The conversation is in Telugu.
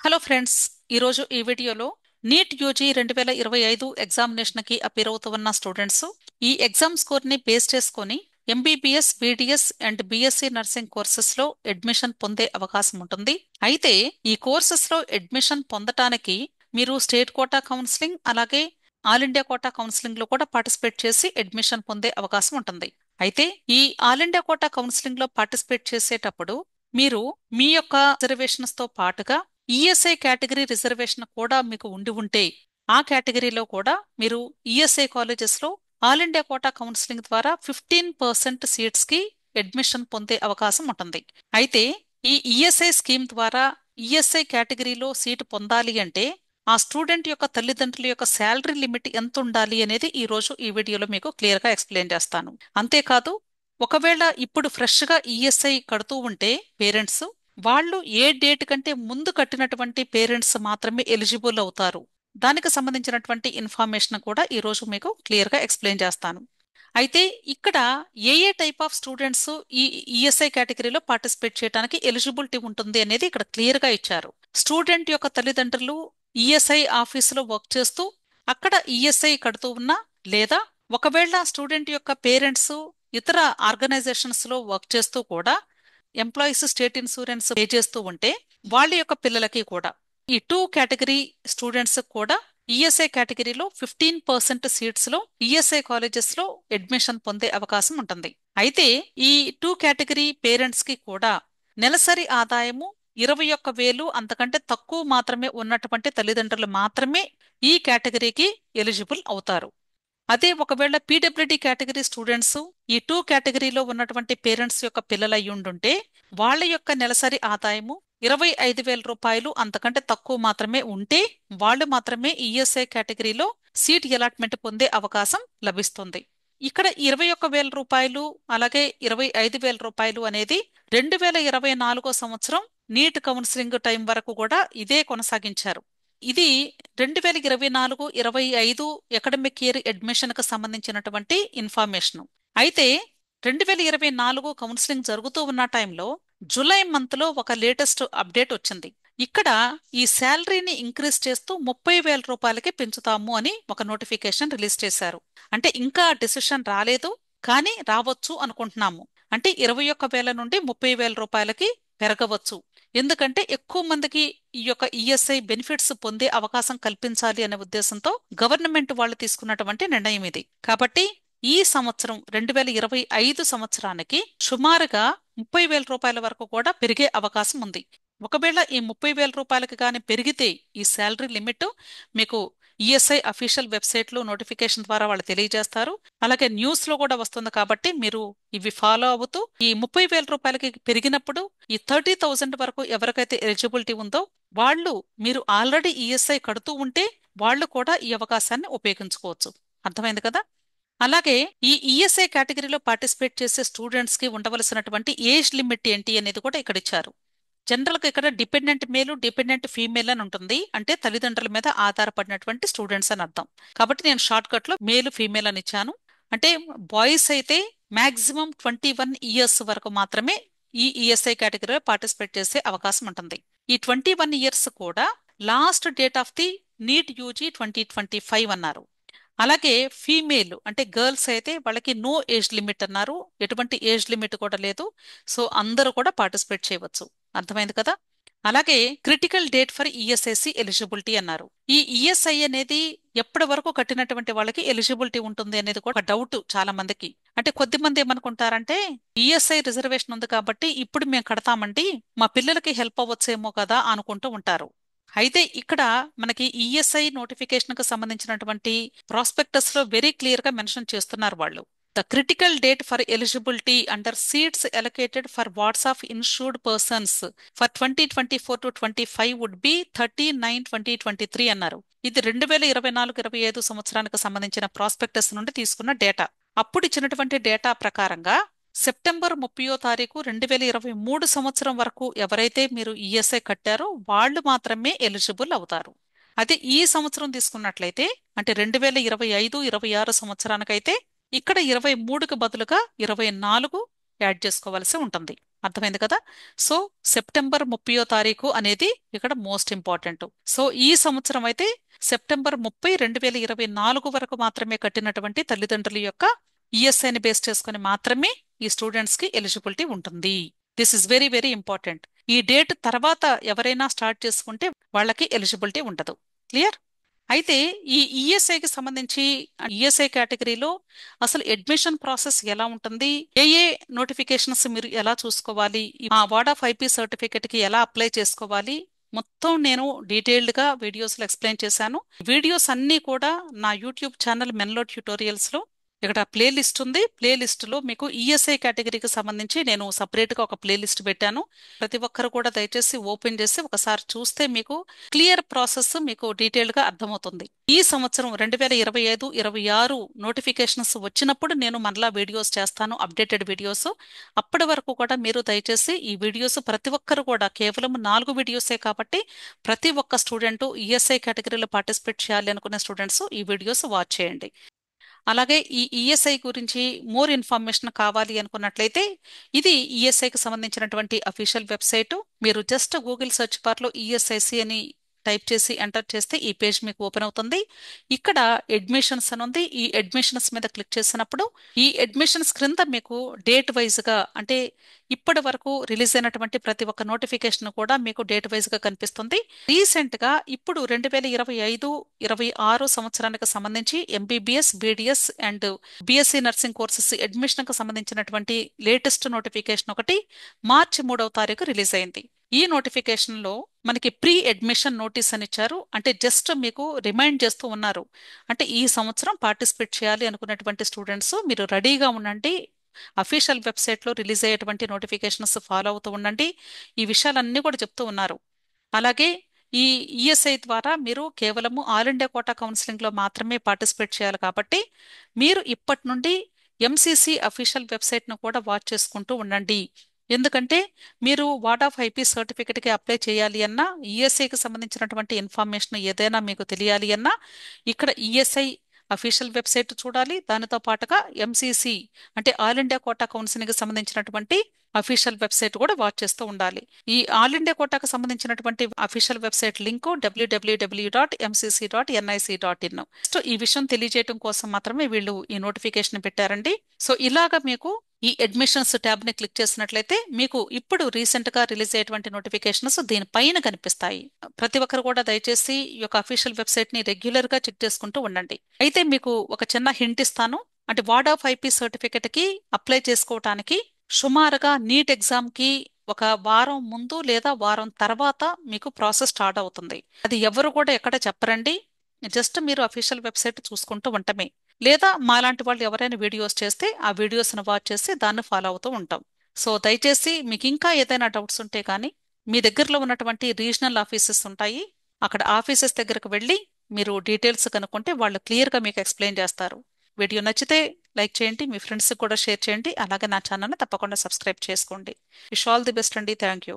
హలో ఫ్రెండ్స్, ఈరోజు ఈ వీడియోలో నీట్ యూజీ 2025 ఎగ్జామినేషన్కి అపీర్ అవుతున్న స్టూడెంట్స్ ఈ ఎగ్జామ్ స్కోర్ని బేస్ చేసుకొని MBBS, BDS and BSc nursing కోర్సెస్లో అడ్మిషన్ పొందే అవకాశం ఉంటుంది. అయితే ఈ కోర్సెస్లో అడ్మిషన్ పొందటానికి మీరు స్టేట్ కోటా కౌన్సిలింగ్ అలాగే ఆల్ ఇండియా కోటా కౌన్సిలింగ్లో కూడా పార్టిసిపేట్ చేసి అడ్మిషన్ పొందే అవకాశం ఉంటుంది. అయితే ఈ ఆల్ ఇండియా కోటా కౌన్సిలింగ్లో పార్టిసిపేట్ చేసేటప్పుడు మీరు మీ యొక్క రిజర్వేషన్స్ తో పాటుగా ఈఎస్ఐ కేటగిరీ రిజర్వేషన్ కూడా మీకు ఉండి ఉంటే ఆ కేటగిరీలో కూడా మీరు ఈఎస్ఐ కాలేజెస్ లో ఆల్ ఇండియా కోటా కౌన్సిలింగ్ ద్వారా 15% సీట్స్ కి అడ్మిషన్ పొందే అవకాశం ఉంటుంది. అయితే ఈ ఈఎస్ఐ స్కీమ్ ద్వారా ఈఎస్ఐ కేటగిరీలో సీటు పొందాలి అంటే ఆ స్టూడెంట్ యొక్క తల్లిదండ్రుల యొక్క శాలరీ లిమిట్ ఎంత ఉండాలి అనేది ఈ రోజు ఈ వీడియోలో మీకు క్లియర్ గా ఎక్స్ప్లెయిన్ చేస్తాను. అంతేకాదు, ఒకవేళ ఇప్పుడు ఫ్రెష్ గా ఈఎస్ఐ కడుతూ ఉంటే పేరెంట్స్ వాళ్ళు ఏ డేట్ కంటే ముందు కట్టినటువంటి పేరెంట్స్ మాత్రమే ఎలిజిబుల్ అవుతారు. దానికి సంబంధించినటువంటి ఇన్ఫర్మేషన్ కూడా ఈ రోజు మీకు క్లియర్ గా ఎక్స్ప్లెయిన్ చేస్తాను. అయితే ఇక్కడ ఏ టైప్ ఆఫ్ స్టూడెంట్స్ ఈ ఈఎస్ఐ కేటగిరీలో పార్టిసిపేట్ చేయడానికి ఎలిజిబిలిటీ ఉంటుంది అనేది ఇక్కడ క్లియర్ గా ఇచ్చారు. స్టూడెంట్ యొక్క తల్లిదండ్రులు ఈఎస్ఐ ఆఫీసులో వర్క్ చేస్తూ అక్కడ ఈఎస్ఐ కడుతూ ఉన్నా, లేదా ఒకవేళ స్టూడెంట్ యొక్క పేరెంట్స్ ఇతర ఆర్గనైజేషన్స్ లో వర్క్ చేస్తూ కూడా ఎంప్లాయీస్ స్టేట్ ఇన్సూరెన్స్ పే చేస్తూ ఉంటే వాళ్ళ యొక్క పిల్లలకి కూడా ఈ టూ కేటగిరీ స్టూడెంట్స్ కూడా ఈఎస్ఐ కేటగిరీలో 15% సీట్స్ లో ఈఎస్ఐ కాలేజెస్ లో అడ్మిషన్ పొందే అవకాశం ఉంటుంది. అయితే ఈ టూ కేటగిరీ పేరెంట్స్ కి కూడా నెలసరి ఆదాయము 21,000 అంతకంటే తక్కువ మాత్రమే ఉన్నటువంటి తల్లిదండ్రులు మాత్రమే ఈ కేటగిరీకి ఎలిజిబుల్ అవుతారు. అదే ఒకవేళ పీడబ్ల్యూడి కేటగిరీ స్టూడెంట్స్ ఈ టూ కేటగిరీలో ఉన్నటువంటి పేరెంట్స్ యొక్క పిల్లలు అయ్యుండుంటే వాళ్ళ యొక్క నెలసరి ఆదాయము 25,000 రూపాయలు అంతకంటే తక్కువ మాత్రమే ఉంటే వాళ్ళు మాత్రమే ఈఎస్ఐ కేటగిరీలో సీట్ అలాట్మెంట్ పొందే అవకాశం లభిస్తుంది. ఇక్కడ 21,000 రూపాయలు అలాగే 25,000 రూపాయలు అనేది 2024 సంవత్సరం నీట్ కౌన్సిలింగ్ టైం వరకు కూడా ఇదే కొనసాగించారు. ఇది 2024-25 అకాడమిక్ ఇయర్ అడ్మిషన్ కు సంబంధించినటువంటి ఇన్ఫర్మేషన్. అయితే 2024 కౌన్సిలింగ్ జరుగుతూ ఉన్న టైంలో జూలై మంత్ లో ఒక లేటెస్ట్ అప్డేట్ వచ్చింది. ఇక్కడ ఈ శాలరీని ఇంక్రీజ్ చేస్తూ 30,000 రూపాయలకి పెంచుతాము అని ఒక నోటిఫికేషన్ రిలీజ్ చేశారు. అంటే ఇంకా డిసిషన్ రాలేదు, కానీ రావచ్చు అనుకుంటున్నాము. అంటే 21,000 నుండి 30,000 రూపాయలకి పెరగవచ్చు. ఎందుకంటే ఎక్కువ మందికి ఈ యొక్క ఈఎస్ఐ బెనిఫిట్స్ పొందే అవకాశం కల్పించాలి అనే ఉద్దేశంతో గవర్నమెంట్ వాళ్ళు తీసుకున్నటువంటి నిర్ణయం ఇది. కాబట్టి ఈ సంవత్సరం 2025 సంవత్సరానికి సుమారుగా 30,000 రూపాయల వరకు కూడా పెరిగే అవకాశం ఉంది. ఒకవేళ ఈ 30,000 రూపాయలకి కానీ పెరిగితే ఈ శాలరీ లిమిట్ మీకు ఈఎస్ఐ అఫీషియల్ వెబ్సైట్ లో నోటిఫికేషన్ ద్వారా వాళ్ళు తెలియజేస్తారు. అలాగే న్యూస్ లో కూడా వస్తుంది. కాబట్టి మీరు ఇవి ఫాలో అవుతూ ఈ 30,000 రూపాయలకి పెరిగినప్పుడు ఈ 30,000 వరకు ఎవరికైతే ఎలిజిబిలిటీ ఉందో వాళ్ళు, మీరు ఆల్రెడీ ఈఎస్ఐ కడుతూ ఉంటే వాళ్ళు కూడా ఈ అవకాశాన్ని ఉపయోగించుకోవచ్చు. అర్థమైంది కదా? అలాగే ఈ ఈఎస్ఐ కేటగిరీలో పార్టిసిపేట్ చేసే స్టూడెంట్స్ కి ఉండవలసినటువంటి ఏజ్ లిమిట్ ఏంటి అనేది కూడా ఇక్కడ ఇచ్చారు. జనరల్ గా ఇక్కడ డిపెండెంట్ మేలు, డిపెండెంట్ ఫీమేల్ అని ఉంటుంది. అంటే తల్లిదండ్రుల మీద ఆధారపడినటువంటి స్టూడెంట్స్ అని అర్థం. కాబట్టి నేను షార్ట్ కట్ లో మేలు, ఫీమేల్ అని ఇచ్చాను. అంటే బాయ్స్ అయితే మాక్సిమం 21 ఇయర్స్ వరకు మాత్రమే ఈ ఈఎస్ఐ కేటగిరీలో పార్టిసిపేట్ చేసే అవకాశం ఉంటుంది. ఈ 21 ఇయర్స్ కూడా last date of the neat UG 2025 అన్నారు. అలాగే ఫీమేల్ అంటే గర్ల్స్ అయితే వాళ్ళకి నో ఏజ్ లిమిట్ అన్నారు. ఎటువంటి ఏజ్ లిమిట్ కూడా లేదు. సో అందరూ కూడా పార్టిసిపేట్ చేయవచ్చు. అర్థమైంది కదా? అలాగే critical date for ESIC eligibility అన్నారు. ఈ ఈఎస్ఐ అనేది ఎప్పటి వరకు కట్టినటువంటి వాళ్ళకి ఎలిజిబిలిటీ ఉంటుంది అనేది కూడా ఒక డౌట్ చాలా మందికి. అంటే కొద్ది మంది ఏమనుకుంటారంటే ఈఎస్ఐ రిజర్వేషన్ ఉంది కాబట్టి ఇప్పుడు మేము కడతామండి, మా పిల్లలకి హెల్ప్ అవ్వచ్చేమో కదా అనుకుంటూ ఉంటారు. అయితే ఇక్కడ మనకి ఈఎస్ఐ నోటిఫికేషన్ కు సంబంధించినటువంటి ప్రాస్పెక్టస్ లో వెరీ క్లియర్ గా మెన్షన్ చేస్తున్నారు వాళ్ళు. The critical date for eligibility under seats allocated for wards of insured persons for 2024-25 would be 30/9/2023 అన్నారు. ఇది 2024-25 సంవత్సరానికి సంబంధించిన ప్రాస్పెక్టస్ నుండి తీసుకున్న డేటా. అప్పుడు ఇచ్చినటువంటి డేటా ప్రకారంగా సెప్టెంబర్ 30 2023 సంవత్సరం వరకు ఎవరైతే మీరు ఈఎస్ఐ కట్టారో వాళ్ళు మాత్రమే ఎలిజిబుల్ అవుతారు. అదే ఈ సంవత్సరం తీసుకున్నట్లయితే అంటే 2025-26 సంవత్సరానికైతే ఇక్కడ 23కి బదులుగా 24 యాడ్ చేసుకోవాల్సి ఉంటుంది. అర్థమైంది కదా. సో సెప్టెంబర్ 30వ తారీఖు అనేది ఇక్కడ మోస్ట్ ఇంపార్టెంట్. సో ఈ సంవత్సరం అయితే సెప్టెంబర్ 30, 2024 వరకు మాత్రమే కట్టినటువంటి తల్లిదండ్రుల యొక్క ఈఎస్ఐని బేస్ చేసుకుని మాత్రమే ఈ స్టూడెంట్స్ కి ఎలిజిబిలిటీ ఉంటుంది. This is very very important. ఈ డేట్ తర్వాత ఎవరైనా స్టార్ట్ చేసుకుంటే వాళ్ళకి ఎలిజిబిలిటీ ఉండదు. క్లియర్? అయితే ఈ ఈఎస్ఐకి సంబంధించి ఈఎస్ఐ కేటగిరీలో అసలు అడ్మిషన్ ప్రాసెస్ ఎలా ఉంటుంది, ఏ ఏ నోటిఫికేషన్స్ మీరు ఎలా చూసుకోవాలి, ఆ వార్డ్ ఆఫ్ ఐపీ సర్టిఫికేట్ కి ఎలా అప్లై చేసుకోవాలి, మొత్తం నేను డీటెయిల్డ్ గా వీడియోస్ లో ఎక్స్ప్లెయిన్ చేశాను. వీడియోస్ అన్నీ కూడా నా యూట్యూబ్ ఛానల్ మెన్లో ట్యూటోరియల్స్ లో ఇక్కడ ప్లే లిస్ట్ ఉంది. ప్లే లిస్ట్ లో మీకు ఈఎస్ఐ కేటగిరీకి సంబంధించి నేను సపరేట్ గా ఒక ప్లే లిస్ట్ పెట్టాను. ప్రతి ఒక్కరు కూడా దయచేసి ఓపెన్ చేసి ఒకసారి చూస్తే మీకు క్లియర్ ప్రాసెస్ మీకు డీటెయిల్ గా అర్థమవుతుంది. ఈ సంవత్సరం 2025-26 నోటిఫికేషన్స్ వచ్చినప్పుడు నేను మరలా వీడియోస్ చేస్తాను, అప్డేటెడ్ వీడియోస్. అప్పటి వరకు కూడా మీరు దయచేసి ఈ వీడియోస్ ప్రతి ఒక్కరు కూడా కేవలం 4 వీడియోసే కాబట్టి ప్రతి ఒక్క స్టూడెంట్ ఈఎస్ఐ కేటగిరీలో పార్టిసిపేట్ చేయాలి అనుకునే స్టూడెంట్స్ ఈ వీడియోస్ వాచ్ చేయండి. అలాగే ఈ ఈఎస్ఐ గురించి మోర్ ఇన్ఫర్మేషన్ కావాలి అనుకున్నట్లయితే ఇది ఈఎస్ఐకి సంబంధించినటువంటి అఫీషియల్ వెబ్సైట్. మీరు జస్ట్ గూగుల్ సెర్చ్ బార్లో ఈఎస్ఐసి అని టైప్ చేసి ఎంటర్ చేస్తే ఈ పేజ్ మీకు ఓపెన్ అవుతుంది. ఇక్కడ అడ్మిషన్స్ అని ఉంది. ఈ అడ్మిషన్స్ మీద క్లిక్ చేసినప్పుడు ఈ అడ్మిషన్స్ క్రింద మీకు డేట్ వైజ్ గా, అంటే ఇప్పటి వరకు రిలీజ్ అయినటువంటి ప్రతి ఒక్క నోటిఫికేషన్ కూడా మీకు డేట్ వైజ్ గా కనిపిస్తుంది. రీసెంట్ గా ఇప్పుడు 2025-26 సంవత్సరానికి సంబంధించి MBBS, BDS and BSc nursing courses admission కు సంబంధించినటువంటి లేటెస్ట్ నోటిఫికేషన్ ఒకటి మార్చి 3వ తారీఖు రిలీజ్ అయింది. ఈ నోటిఫికేషన్ లో మనకి ప్రీ అడ్మిషన్ నోటీస్ అని ఇచ్చారు. అంటే జస్ట్ మీకు రిమైండ్ చేస్తూ ఉన్నారు. అంటే ఈ సంవత్సరం పార్టిసిపేట్ చేయాలి అనుకున్నటువంటి స్టూడెంట్స్ మీరు రెడీగా ఉండండి, అఫీషియల్ వెబ్సైట్ లో రిలీజ్ అయ్యేటువంటి నోటిఫికేషన్స్ ఫాలో అవుతూ ఉండండి, ఈ విషయాలన్నీ కూడా చెప్తూ ఉన్నారు. అలాగే ఈ ఈఎస్ఐ ద్వారా మీరు కేవలము ఆల్ ఇండియా కోటా కౌన్సిలింగ్ లో మాత్రమే పార్టిసిపేట్ చేయాలి కాబట్టి మీరు ఇప్పటి నుండి ఎంసీసీ అఫీషియల్ వెబ్సైట్ ను కూడా వాచ్ చేసుకుంటూ ఉండండి. ఎందుకంటే మీరు వార్డ్ ఆఫ్ ఐపీ సర్టిఫికేట్ కి అప్లై చేయాలి అన్నా, ఈఎస్ఐకి సంబంధించినటువంటి ఇన్ఫర్మేషన్ ఏదైనా మీకు తెలియాలి అన్నా ఇక్కడ ఈఎస్ఐ అఫీషియల్ వెబ్సైట్ చూడాలి. దానితో పాటుగా ఎంసీసీ అంటే ఆల్ ఇండియా కోటా కౌన్సిలింగ్ కి సంబంధించినటువంటి అఫీషియల్ వెబ్సైట్ కూడా వాచ్ చేస్తూ ఉండాలి. ఈ ఆల్ ఇండియా కోటాకు సంబంధించినటువంటి official website link www.mcc.nic.in. So ఈ విషయం తెలియజేయడం కోసం మాత్రమే వీళ్ళు ఈ నోటిఫికేషన్ పెట్టారండి. సో ఇలాగా మీకు ఈ అడ్మిషన్స్ ట్యాబ్ ని క్లిక్ చేసినట్లయితే మీకు ఇప్పుడు రీసెంట్ గా రిలీజ్ అయ్యేటువంటి నోటిఫికేషన్స్ దీనిపైన కనిపిస్తాయి. ప్రతి ఒక్కరు కూడా దయచేసి ఈ యొక్క అఫీషియల్ వెబ్సైట్ ని రెగ్యులర్ గా చెక్ చేసుకుంటూ ఉండండి. అయితే మీకు ఒక చిన్న హింట్ ఇస్తాను. అంటే వార్డ్ ఆఫ్ ఐపీ సర్టిఫికేట్ కి అప్లై చేసుకోవటానికి సుమారుగా నీట్ ఎగ్జామ్ కి ఒక వారం ముందు లేదా వారం తర్వాత మీకు ప్రాసెస్ స్టార్ట్ అవుతుంది. అది ఎవరు కూడా ఎక్కడ చెప్పరండి. జస్ట్ మీరు అఫీషియల్ వెబ్సైట్ చూసుకుంటూ ఉండటమే. లేదా మాలాంటి వాళ్ళు ఎవరైనా వీడియోస్ చేస్తే ఆ వీడియోస్ను వాచ్ చేసి దాన్ని ఫాలో అవుతూ ఉంటాం. సో దయచేసి మీకు ఇంకా ఏదైనా డౌట్స్ ఉంటే కానీ మీ దగ్గరలో ఉన్నటువంటి రీజనల్ ఆఫీసెస్ ఉంటాయి, అక్కడ ఆఫీసెస్ దగ్గరకు వెళ్ళి మీరు డీటెయిల్స్ కనుక్కుంటే వాళ్ళు క్లియర్గా మీకు ఎక్స్ప్లెయిన్ చేస్తారు. వీడియో నచ్చితే లైక్ చేయండి, మీ ఫ్రెండ్స్కి కూడా షేర్ చేయండి. అలాగే నా ఛానల్ని తప్పకుండా సబ్స్క్రైబ్ చేసుకోండి. విష్ ఆల్ ది బెస్ట్ అండి. Thank you.